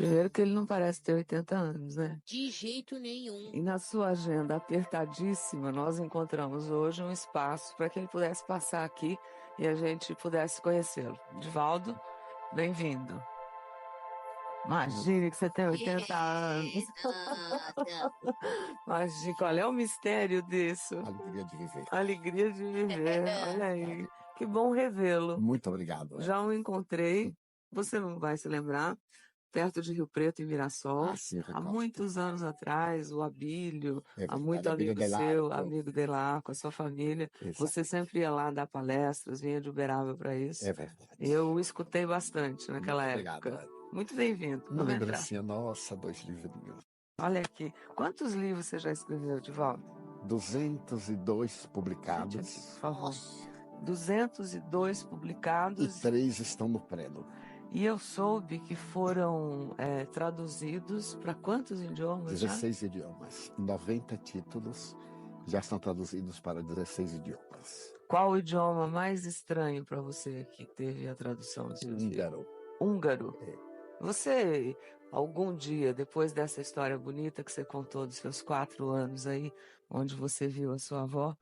Primeiro que ele não parece ter 80 anos, né? De jeito nenhum. E na sua agenda apertadíssima, nós encontramos hoje um espaço para que ele pudesse passar aqui e a gente pudesse conhecê-lo. Divaldo, bem-vindo. Imagine que você tem 80 anos. Nada. Imagine, qual é o mistério disso? Alegria de viver. Alegria de viver, olha aí. Que bom revê-lo. Muito obrigado. Já o encontrei, você não vai se lembrar, perto de Rio Preto, em Mirassol, Sim, há muitos anos atrás, o Abílio, há muito Abílio amigo seu, Delarco. amigo Delarco, a sua família, você sempre ia lá dar palestras, vinha de Uberaba para isso. É verdade. Eu o escutei bastante naquela época. Obrigado. Muito bem-vindo. Uma lembrancinha nossa, 2 livrinhos. Olha aqui, quantos livros você já escreveu, Divaldo? 202 publicados. Gente, por favor. 202 publicados. E 3 estão no prelo. E eu soube que foram traduzidos para quantos idiomas? 16 idiomas. 90 títulos já estão traduzidos para 16 idiomas. Qual o idioma mais estranho para você que teve a tradução dos seus livros? Húngaro. Húngaro? É. Você, algum dia, depois dessa história bonita que você contou dos seus 4 anos aí, onde você viu a sua avó,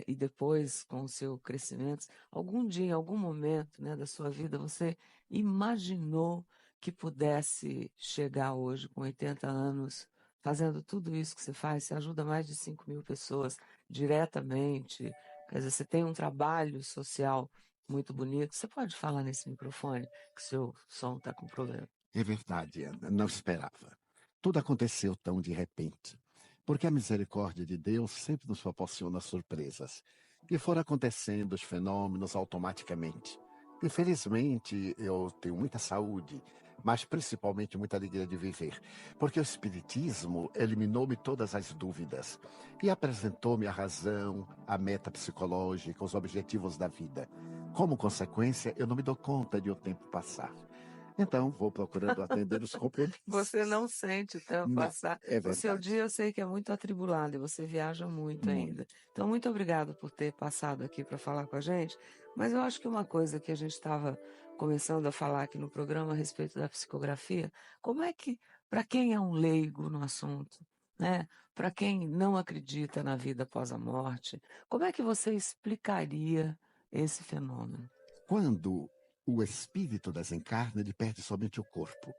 e depois com o seu crescimento, algum dia, em algum momento, né, da sua vida, você imaginou que pudesse chegar hoje com 80 anos, fazendo tudo isso que você faz? Você ajuda mais de 5.000 pessoas diretamente, quer dizer, você tem um trabalho social muito bonito. Você pode falar nesse microfone, que o seu som está com problema? É verdade, Ana. Não esperava. Tudo aconteceu tão de repente. Porque a misericórdia de Deus sempre nos proporciona surpresas. E foram acontecendo os fenômenos automaticamente. Infelizmente, eu tenho muita saúde, mas principalmente muita alegria de viver. Porque o Espiritismo eliminou-me todas as dúvidas e apresentou-me a razão, a meta psicológica, os objetivos da vida. Como consequência, eu não me dou conta de o tempo passar. Então, vou procurando atender os compromissos. Você não sente o tempo passar. É verdade. O seu dia eu sei que é muito atribulado e você viaja muito ainda. Então, muito obrigado por ter passado aqui para falar com a gente. Mas eu acho que uma coisa que a gente estava começando a falar aqui no programa a respeito da psicografia, como é que, para quem é um leigo no assunto, né? Para quem não acredita na vida após a morte, como é que você explicaria esse fenômeno? Quando o espírito desencarna, ele perde somente o corpo.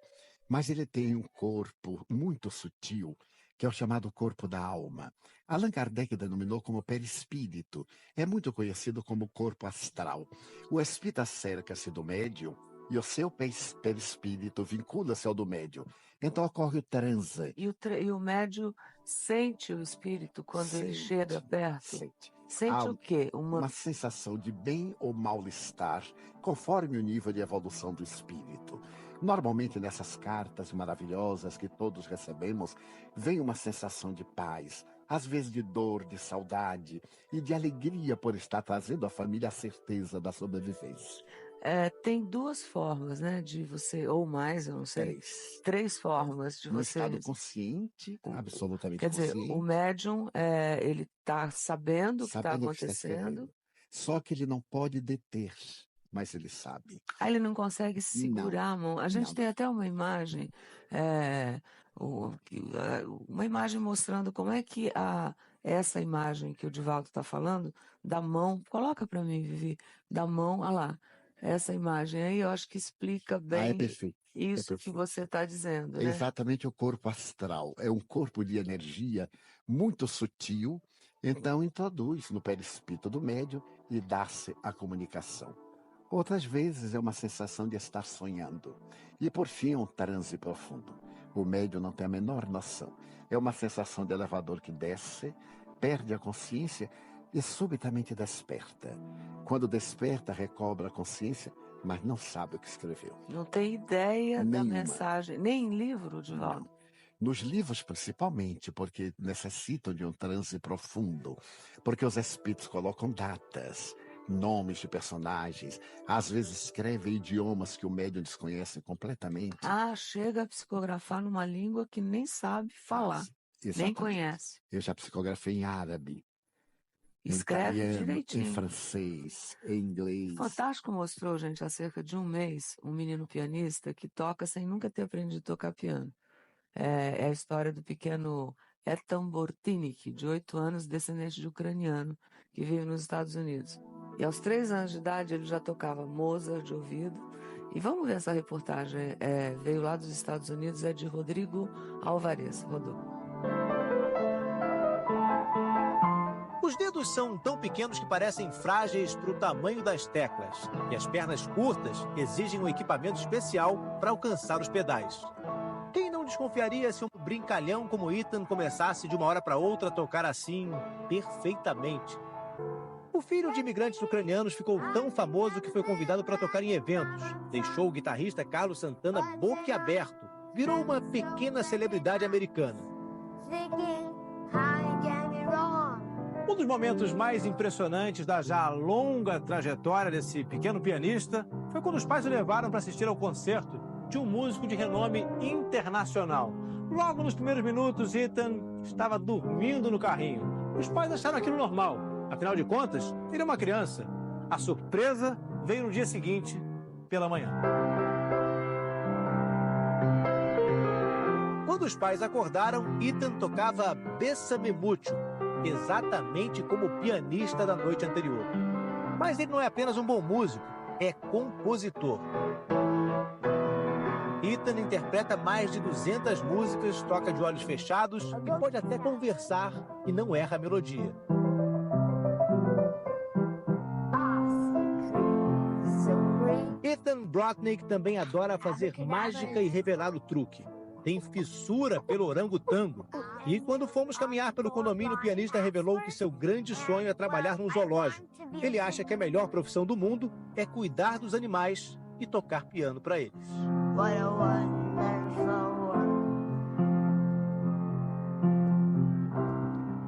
Mas ele tem um corpo muito sutil, que é o chamado corpo da alma. Allan Kardec denominou como perispírito. É muito conhecido como corpo astral. O espírito acerca-se do médium e o seu perispírito vincula-se ao do médium. Então ocorre o transe. E o médium sente o espírito quando ele chega perto? Sente o quê? Uma sensação de bem ou mal-estar, conforme o nível de evolução do espírito. Normalmente nessas cartas maravilhosas que todos recebemos, vem uma sensação de paz, às vezes de dor, de saudade e de alegria por estar trazendo à família a certeza da sobrevivência. Tem 2 formas, né, de você, ou mais, eu não sei. 3 formas de No você... estado consciente, absolutamente Quer dizer, consciente. o médium, ele está sabendo o que está acontecendo. Só que ele não pode deter, mas ele sabe. Ele não consegue segurar a mão. A gente tem até uma imagem, uma imagem mostrando como é que essa imagem que o Divaldo está falando, da mão, coloca para mim, Vivi, da mão, olha lá, essa imagem aí, eu acho que explica bem isso que você está dizendo. É exatamente o corpo astral. É um corpo de energia muito sutil, então introduz no perispírito do médium e dá-se a comunicação. Outras vezes é uma sensação de estar sonhando. E por fim um transe profundo. O médium não tem a menor noção. É uma sensação de elevador que desce, perde a consciência e subitamente desperta. Quando desperta, recobra a consciência, mas não sabe o que escreveu. Não tem ideia da mensagem, nem em livro, Divaldo. Nos livros, principalmente, porque necessitam de um transe profundo, porque os espíritos colocam datas, nomes de personagens, às vezes escrevem idiomas que o médium desconhece completamente. Chega a psicografar numa língua que nem sabe falar, nem conhece. Eu já psicografei em árabe. em Escreve italiano, em direitinho. francês, em inglês. Fantástico mostrou, gente, há cerca de um mês, um menino pianista que toca sem nunca ter aprendido a tocar piano. É a história do pequeno Ethan Bortnik, de 8 anos, descendente de ucraniano, que vive nos Estados Unidos. E aos 3 anos de idade ele já tocava Mozart de ouvido. E vamos ver essa reportagem, veio lá dos Estados Unidos, é de Rodrigo Alvarez. Rodou. Os dedos são tão pequenos que parecem frágeis para o tamanho das teclas. E as pernas curtas exigem um equipamento especial para alcançar os pedais. Quem não desconfiaria se um brincalhão como Ethan começasse de uma hora para outra a tocar assim, perfeitamente? O filho de imigrantes ucranianos ficou tão famoso que foi convidado para tocar em eventos. Deixou o guitarrista Carlos Santana boquiaberto. Virou uma pequena celebridade americana. Um dos momentos mais impressionantes da já longa trajetória desse pequeno pianista foi quando os pais o levaram para assistir ao concerto de um músico de renome internacional. Logo nos primeiros minutos, Ethan estava dormindo no carrinho. Os pais acharam aquilo normal. Afinal de contas, ele é uma criança. A surpresa veio no dia seguinte, pela manhã. Quando os pais acordaram, Ethan tocava Bésame Mucho, exatamente como o pianista da noite anterior. Mas ele não é apenas um bom músico, é compositor. Ethan interpreta mais de 200 músicas, toca de olhos fechados e pode até conversar e não erra a melodia. Ethan Bortnik também adora fazer mágica e revelar o truque. Tem fissura pelo orangotango. E quando fomos caminhar pelo condomínio, o pianista revelou que seu grande sonho é trabalhar num zoológico. Ele acha que a melhor profissão do mundo é cuidar dos animais e tocar piano para eles.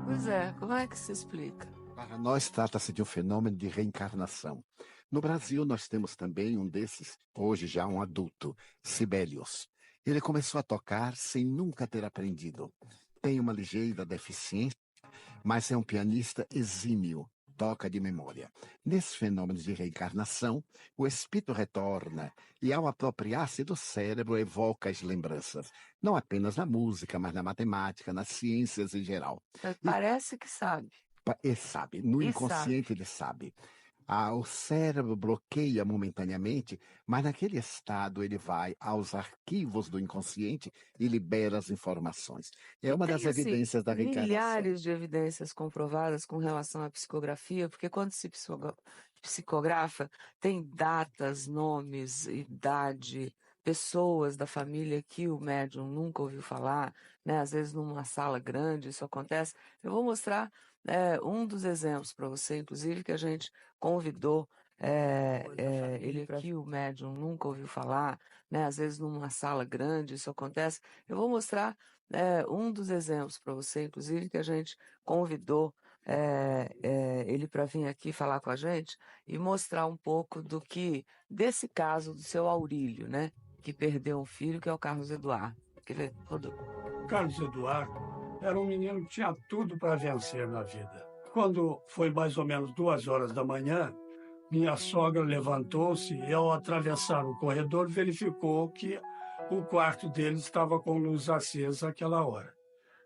Pois é, como é que se explica? Para nós, trata-se de um fenômeno de reencarnação. No Brasil, nós temos também um desses, hoje já um adulto, Sibelius. Ele começou a tocar sem nunca ter aprendido. Tem uma ligeira deficiência, mas é um pianista exímio, toca de memória. Nesse fenômeno de reencarnação, o espírito retorna e, ao apropriar-se do cérebro, evoca as lembranças. Não apenas na música, mas na matemática, nas ciências em geral. Parece que sabe. Ele sabe, no inconsciente ele sabe. O cérebro bloqueia momentaneamente, mas naquele estado ele vai aos arquivos do inconsciente e libera as informações. É uma das evidências da reencarnação. Milhares de evidências comprovadas com relação à psicografia, porque quando se psicografa, tem datas, nomes, idade, pessoas da família que o médium nunca ouviu falar, né? Às vezes numa sala grande isso acontece. Eu vou mostrar um dos exemplos para você, inclusive, que a gente convidou ele aqui, o médium nunca ouviu falar, né? Às vezes numa sala grande isso acontece. Eu vou mostrar um dos exemplos para você, inclusive, que a gente convidou ele para vir aqui falar com a gente e mostrar um pouco desse caso do seu Aurílio, né? Que perdeu um filho, que é o Carlos Eduardo. Quer ver? Rodou. Carlos Eduardo era um menino que tinha tudo para vencer na vida. Quando foi mais ou menos 2 horas da manhã, minha sogra levantou-se e, ao atravessar o corredor, verificou que o quarto dele estava com luz acesa àquela hora.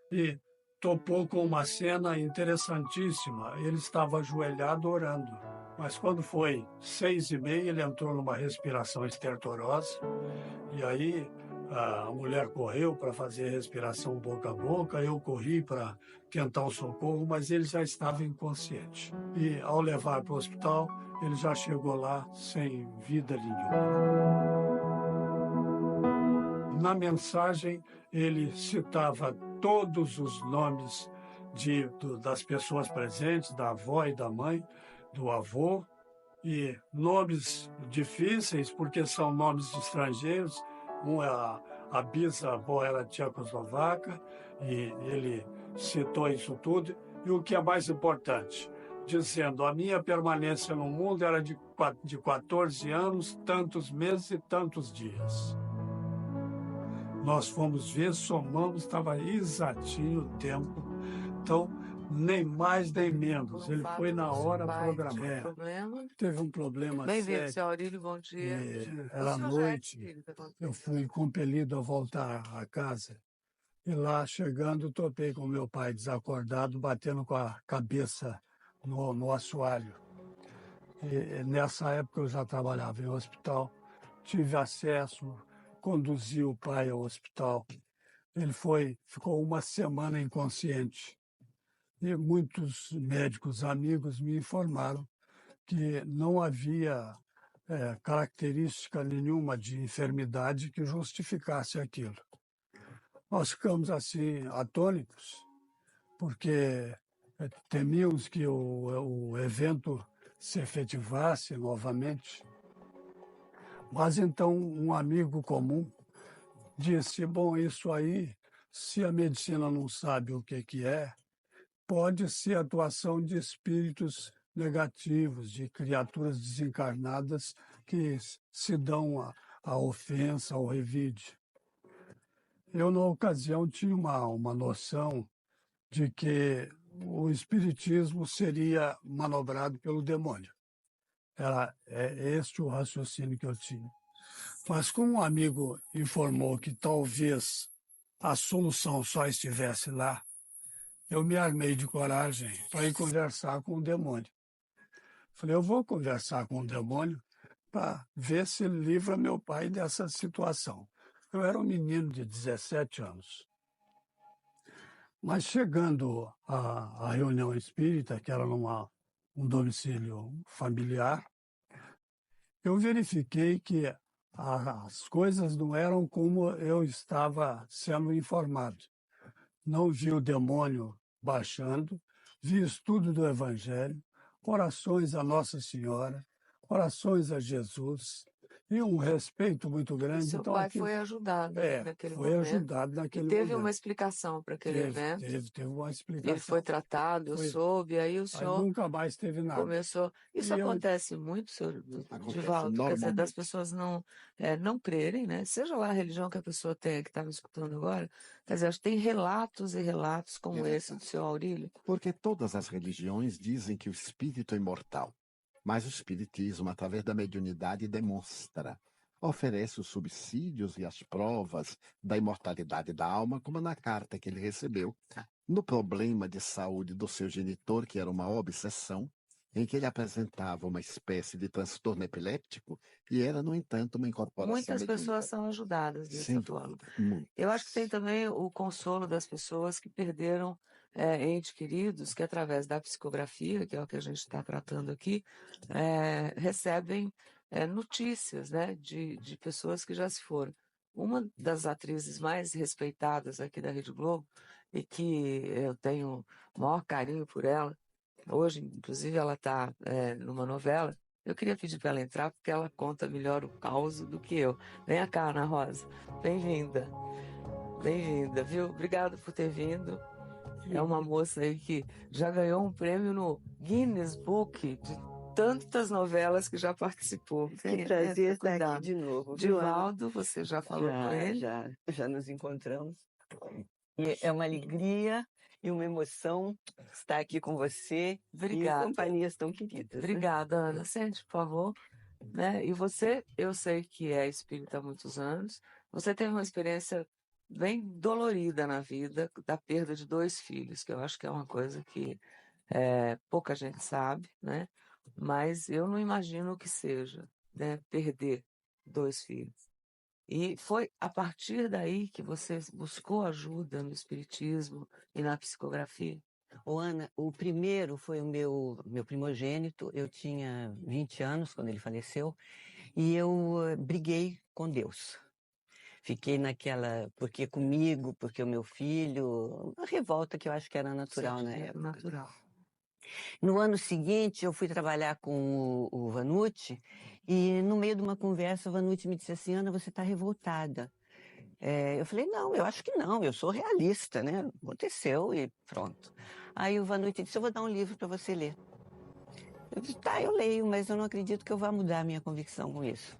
E topou com uma cena interessantíssima. Ele estava ajoelhado orando. Mas quando foi 6h30, ele entrou numa respiração estertorosa. E aí a mulher correu para fazer respiração boca a boca, eu corri para tentar o socorro, mas ele já estava inconsciente. E ao levar para o hospital, ele já chegou lá sem vida nenhuma. Na mensagem, ele citava todos os nomes das pessoas presentes, da avó e da mãe, do avô, e nomes difíceis, porque são nomes estrangeiros. A bisavó era tchecoslovaca, e ele citou isso tudo. E o que é mais importante, dizendo, a minha permanência no mundo era de 14 anos, tantos meses e tantos dias. Nós fomos ver, somamos, estava exatinho o tempo. Então, nem mais nem Por menos. um Ele fato foi na do seu hora pai que tinha um programada. problema. Teve um problema Bem-vindo, sério. seu Aurílio, bom dia. Era O senhor já é noite, espírita, quanto eu tempo? fui compelido a voltar a casa. E lá, chegando, topei com meu pai desacordado, batendo com a cabeça no assoalho. E nessa época eu já trabalhava em hospital, tive acesso, conduzi o pai ao hospital. Ele ficou uma semana inconsciente. E muitos médicos amigos me informaram que não havia característica nenhuma de enfermidade que justificasse aquilo. Nós ficamos assim atônitos, porque temíamos que o evento se efetivasse novamente. Mas então um amigo comum disse: bom, isso aí, se a medicina não sabe o que é, pode ser atuação de espíritos negativos, de criaturas desencarnadas que se dão a ofensa, ao revide. Eu, na ocasião, tinha uma noção de que o espiritismo seria manobrado pelo demônio. Era este o raciocínio que eu tinha. Mas como um amigo informou que talvez a solução só estivesse lá, eu me armei de coragem para ir conversar com o demônio. Falei, eu vou conversar com o demônio para ver se ele livra meu pai dessa situação. Eu era um menino de 17 anos. Mas chegando à reunião espírita, que era um domicílio familiar, eu verifiquei que as coisas não eram como eu estava sendo informado. Não vi o demônio baixando, vi estudo do Evangelho, orações a Nossa Senhora, orações a Jesus e um respeito muito E grande. seu Então, pai aquilo, foi ajudado naquele foi momento. ajudado E naquele teve momento. uma explicação para aquele evento. Teve uma Ele explicação. foi tratado, eu Foi. soube, aí o Aí senhor nunca mais teve nada. começou. Isso E eu, acontece muito, senhor Acontece Divaldo, quer dizer, das normalmente. pessoas não crerem, né? Seja lá a religião que a pessoa tem, que está me escutando agora, quer dizer, acho que tem relatos e relatos como esse do verdade. seu Aurílio. Porque todas as religiões dizem que o espírito é imortal, mas o espiritismo, através da mediunidade, demonstra, oferece os subsídios e as provas da imortalidade da alma, como na carta que ele recebeu, no problema de saúde do seu genitor, que era uma obsessão, em que ele apresentava uma espécie de transtorno epiléptico e era, no entanto, uma incorporação Muitas pessoas mediúnica. são ajudadas dessa Sem forma. dúvida, Eu acho que tem muitas. também o consolo das pessoas que perderam entes queridos, que através da psicografia, que é o que a gente está tratando aqui, recebem notícias, né, de pessoas que já se foram. Uma das atrizes mais respeitadas aqui da Rede Globo, e que eu tenho o maior carinho por ela, hoje, inclusive, ela está numa novela. Eu queria pedir para ela entrar, porque ela conta melhor o caos do que eu. Vem cá, Ana Rosa. Bem-vinda. Bem-vinda, viu? Obrigada por ter vindo. É uma moça aí que já ganhou um prêmio no Guinness Book de tantas novelas que já participou. Que prazer estar aqui de novo, viu, Ana? Divaldo, você já falou com ele? Já nos encontramos. E é uma alegria e uma emoção estar aqui com você Obrigada. e companhias tão queridas. Né? Obrigada, Ana. Sente, por favor. Né? E você, eu sei que é espírita há muitos anos, você teve uma experiência bem dolorida na vida da perda de 2 filhos, que eu acho que é uma coisa que pouca gente sabe, né? Mas eu não imagino o que seja, né? Perder 2 filhos. E foi a partir daí que você buscou ajuda no espiritismo e na psicografia? Ô, Ana, o primeiro foi o meu primogênito. Eu tinha 20 anos quando ele faleceu e eu briguei com Deus. Fiquei naquela, porque comigo, porque o meu filho, uma revolta que eu acho que era natural na época. Natural. No ano seguinte, eu fui trabalhar com o Vanucci e no meio de uma conversa, o Vanucci me disse assim, Ana, você está revoltada. Eu falei, não, eu acho que não, eu sou realista, né? Aconteceu e pronto. Aí o Vanucci disse, eu vou dar um livro para você ler. Eu disse, tá, eu leio, mas eu não acredito que eu vá mudar a minha convicção com isso.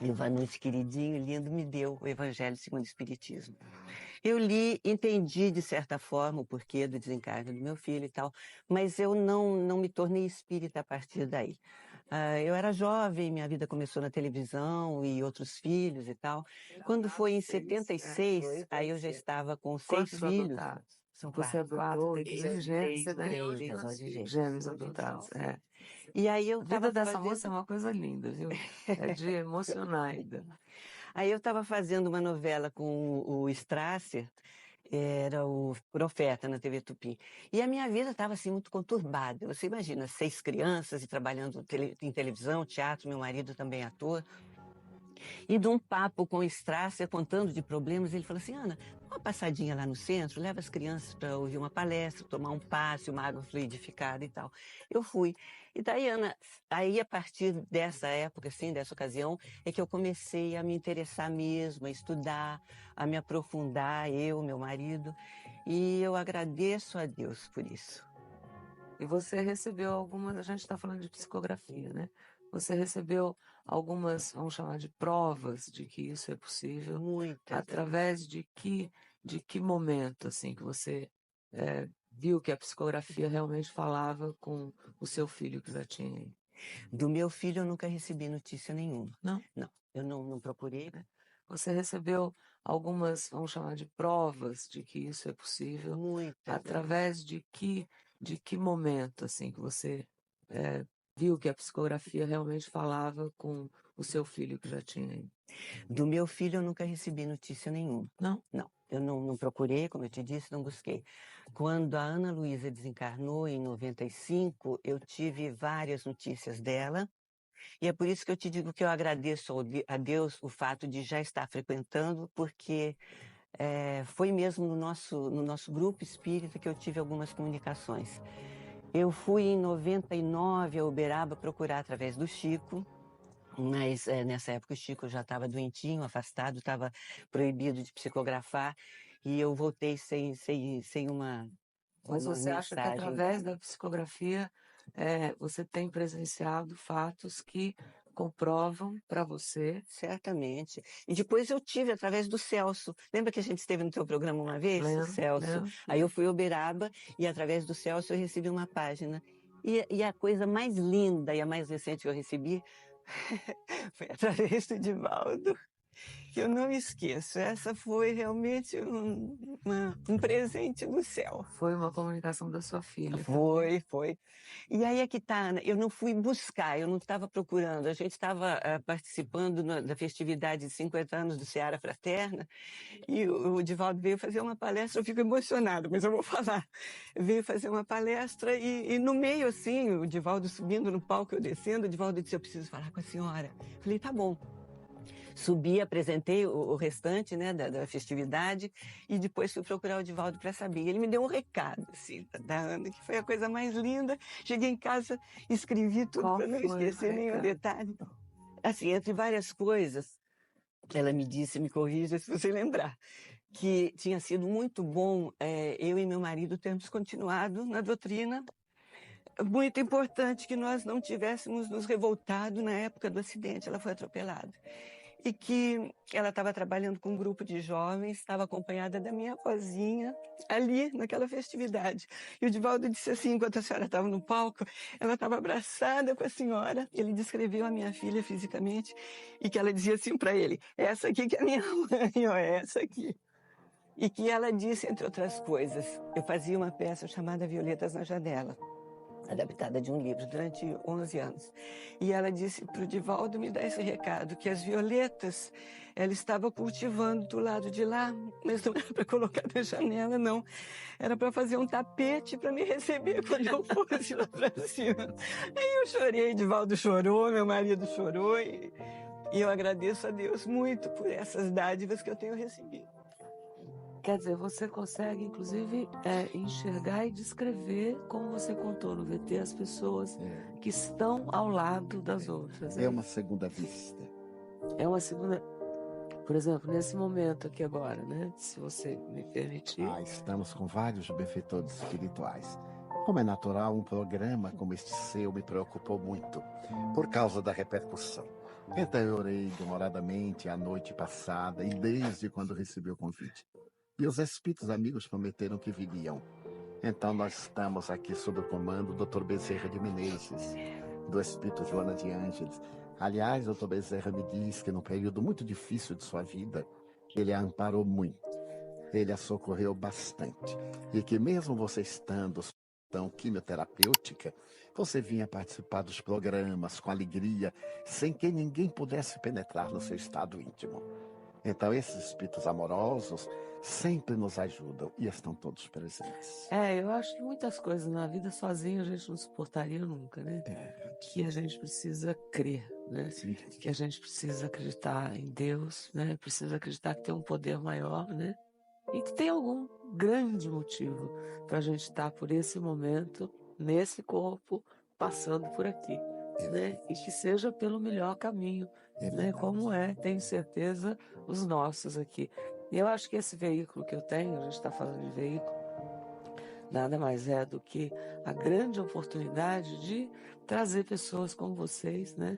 E o Vanucci, queridinho, lindo, me deu o Evangelho segundo o Espiritismo. Eu li, entendi de certa forma o porquê do desencarne do meu filho e tal, mas eu não me tornei espírita a partir daí. Eu era jovem, minha vida começou na televisão e outros filhos e tal. Quando foi em 76, aí eu já estava com 6 Quantos filhos. adotados? São Você é 4. doado, tem trigêmeos, né? 3 casal de gêmeos. Gêmeos adotados, é. E aí eu A vida estava dessa fazendo... moça é uma coisa linda, viu? É de emocionar ainda. Aí eu estava fazendo uma novela com o Strasser, era o Profeta na TV Tupi. E a minha vida estava assim muito conturbada. Você imagina, 6 crianças e trabalhando em televisão, teatro, meu marido também é ator. E de um papo com o Strasser, contando de problemas, ele falou assim, Ana, dá uma passadinha lá no centro, leva as crianças para ouvir uma palestra, tomar um passe, uma água fluidificada e tal. Eu fui. E daí, Ana, aí a partir dessa época, assim, dessa ocasião, é que eu comecei a me interessar mesmo, a estudar, a me aprofundar, eu, meu marido, e eu agradeço a Deus por isso. E você recebeu algumas, a gente está falando de psicografia, né? Você recebeu algumas, vamos chamar de provas de que isso é possível. Muitas. Através de que momento, assim, que você viu que a psicografia realmente falava com o seu filho que já tinha aí? Do meu filho eu nunca recebi notícia nenhuma. Não? Não, eu não procurei. Você recebeu algumas, vamos chamar de provas de que isso é possível. Muitas. Através de que momento, assim, que você viu que a psicografia realmente falava com o seu filho que já tinha aí? Do meu filho eu nunca recebi notícia nenhuma. Não? Não, eu não procurei, como eu te disse, não busquei. Quando a Ana Luísa desencarnou em 95, eu tive várias notícias dela. E é por isso que eu te digo que eu agradeço a Deus o fato de já estar frequentando, porque foi mesmo no nosso grupo espírita que eu tive algumas comunicações. Eu fui em 99 a Uberaba procurar através do Chico, mas nessa época o Chico já estava doentinho, afastado, estava proibido de psicografar, e eu voltei sem uma Mas você acha que mensagem. através da psicografia você tem presenciado fatos que comprovam para você? Certamente. E depois eu tive através do Celso. Lembra que a gente esteve no teu programa uma vez? Lembro, Celso. lembro. Aí eu fui a Uberaba e através do Celso eu recebi uma página. E a coisa mais linda e a mais recente que eu recebi foi através do Divaldo, que eu não esqueço. Essa foi realmente um presente do céu. Foi uma comunicação da sua filha. Foi. E aí é que tá, Ana, eu não fui buscar, eu não estava procurando. A gente estava participando da festividade de 50 anos do Seara Fraterna, e o Divaldo veio fazer uma palestra, eu fico emocionada, mas eu vou falar. Veio fazer uma palestra e no meio, assim, o Divaldo subindo no palco, eu descendo, o Divaldo disse, eu preciso falar com a senhora. Falei, tá bom. Subi, apresentei o restante, né, da festividade, e depois fui procurar o Divaldo para saber. Ele me deu um recado, assim, da Ana, que foi a coisa mais linda. Cheguei em casa, escrevi tudo para não esquecer nenhum detalhe. Assim, entre várias coisas, ela me disse, me corrija se você lembrar, que tinha sido muito bom eu e meu marido termos continuado na doutrina. Muito importante que nós não tivéssemos nos revoltado na época do acidente, ela foi atropelada. E que ela estava trabalhando com um grupo de jovens, estava acompanhada da minha avózinha, ali, naquela festividade. E o Divaldo disse assim, enquanto a senhora estava no palco, ela estava abraçada com a senhora, ele descreveu a minha filha fisicamente, e que ela dizia assim para ele, essa aqui que é a minha mãe, ó, essa aqui. E que ela disse, entre outras coisas, eu fazia uma peça chamada Violetas na Janela, adaptada de um livro, durante 11 anos. E ela disse para o Divaldo me dar esse recado, que as violetas ela estava cultivando do lado de lá, mas não era para colocar na janela, não. Era para fazer um tapete para me receber quando eu fosse lá para cima. Aí eu chorei, Divaldo chorou, meu marido chorou, e eu agradeço a Deus muito por essas dádivas que eu tenho recebido. Quer dizer, você consegue, inclusive, enxergar e descrever, como você contou no VT, as pessoas que estão ao lado das outras. É uma segunda vista. É uma segunda... Por exemplo, nesse momento aqui agora, né? Se você me permitir. Estamos com vários benfeitores espirituais. Como é natural, um programa como este seu me preocupou muito, por causa da repercussão. Então eu orei demoradamente a noite passada e desde quando recebi o convite. E os espíritos amigos prometeram que viriam. Então nós estamos aqui sob o comando do Dr. Bezerra de Menezes, do Espírito Joana de Ângeles. Aliás, o Dr. Bezerra me diz que num período muito difícil de sua vida, ele a amparou muito, ele a socorreu bastante. E que mesmo você estando tão quimioterapêutica, você vinha participar dos programas com alegria, sem que ninguém pudesse penetrar no seu estado íntimo. Então esses espíritos amorosos sempre nos ajudam e estão todos presentes. Eu acho que muitas coisas na vida sozinho a gente não suportaria nunca, né? Que a gente precisa crer, né? Sim. Que a gente precisa acreditar em Deus, né? Precisa acreditar que tem um poder maior, né? E que tem algum grande motivo para a gente estar por esse momento, nesse corpo, passando por aqui, né? E que seja pelo melhor caminho, né? Como tenho certeza, os nossos aqui. E eu acho que esse veículo que eu tenho, a gente está falando de veículo, nada mais é do que a grande oportunidade de trazer pessoas como vocês, né?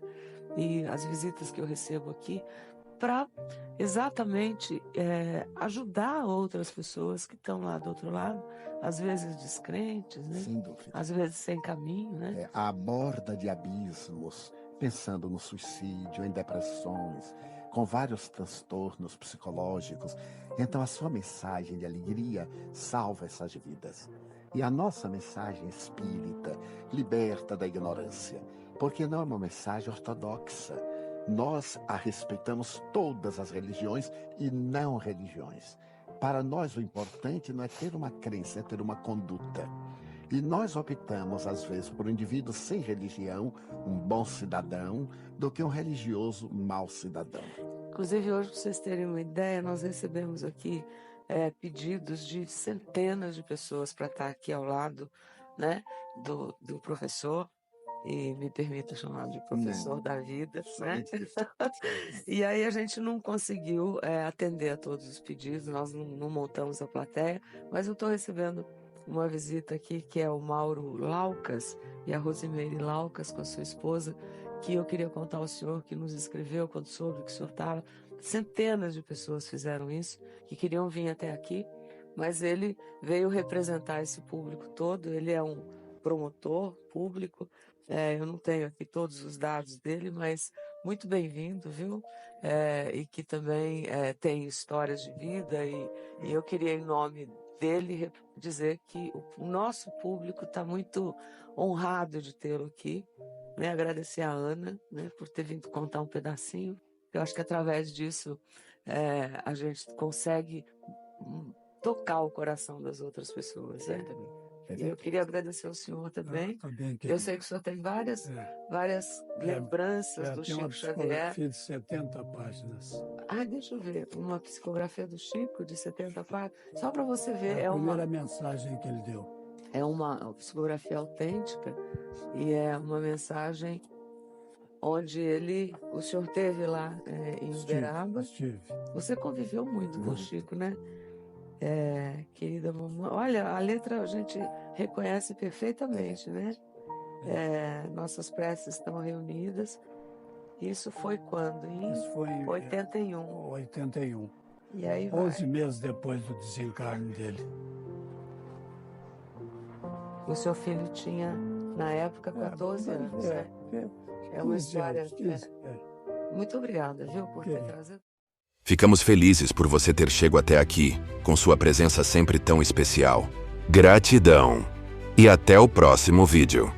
E as visitas que eu recebo aqui, para exatamente ajudar outras pessoas que estão lá do outro lado, às vezes descrentes, né? Sem dúvida. Às vezes sem caminho, né? À borda de abismos, pensando no suicídio, em depressões, com vários transtornos psicológicos. Então a sua mensagem de alegria salva essas vidas. E a nossa mensagem espírita liberta da ignorância, porque não é uma mensagem ortodoxa. Nós a respeitamos todas as religiões e não religiões. Para nós o importante não é ter uma crença, é ter uma conduta. E nós optamos, às vezes, por um indivíduo sem religião, um bom cidadão, do que um religioso mau cidadão. Inclusive, hoje, para vocês terem uma ideia, nós recebemos aqui pedidos de centenas de pessoas para estar aqui ao lado, né, do professor. E me permita chamar de professor da vida, né? E aí a gente não conseguiu atender a todos os pedidos, nós não montamos a plateia, mas eu estou recebendo uma visita aqui que é o Mauro Laucas e a Rosimeire Laucas com a sua esposa, que eu queria contar ao senhor que nos escreveu quando soube que o senhor estava. Centenas de pessoas fizeram isso, que queriam vir até aqui, mas ele veio representar esse público todo, ele é um promotor público. Eu não tenho aqui todos os dados dele, mas muito bem-vindo, viu? E que também tem histórias de vida e eu queria, em nome dele, dizer que o nosso público está muito honrado de tê-lo aqui, né? Agradecer a Ana, né, por ter vindo contar um pedacinho. Eu acho que através disso a gente consegue tocar o coração das outras pessoas, né? Eu queria agradecer ao senhor também. Eu sei que o senhor tem várias lembranças do Chico Xavier. Tem uma psicografia de 70 páginas. Deixa eu ver. Uma psicografia do Chico de 70 páginas. Só para você ver. É a primeira mensagem que ele deu. É uma psicografia autêntica e é uma mensagem onde o senhor teve lá em Uberaba. Estive. Você conviveu muito com o Chico, né? Querida mamãe, olha, a letra a gente reconhece perfeitamente, né? Nossas preces estão reunidas. Isso foi quando? Isso foi em 81. 81. E aí 11 meses depois do desencarne dele. O seu filho tinha, na época, 14 anos, né? É uma história. Muito obrigada, viu, por ter trazido. Ficamos felizes por você ter chegado até aqui, com sua presença sempre tão especial. Gratidão. E até o próximo vídeo.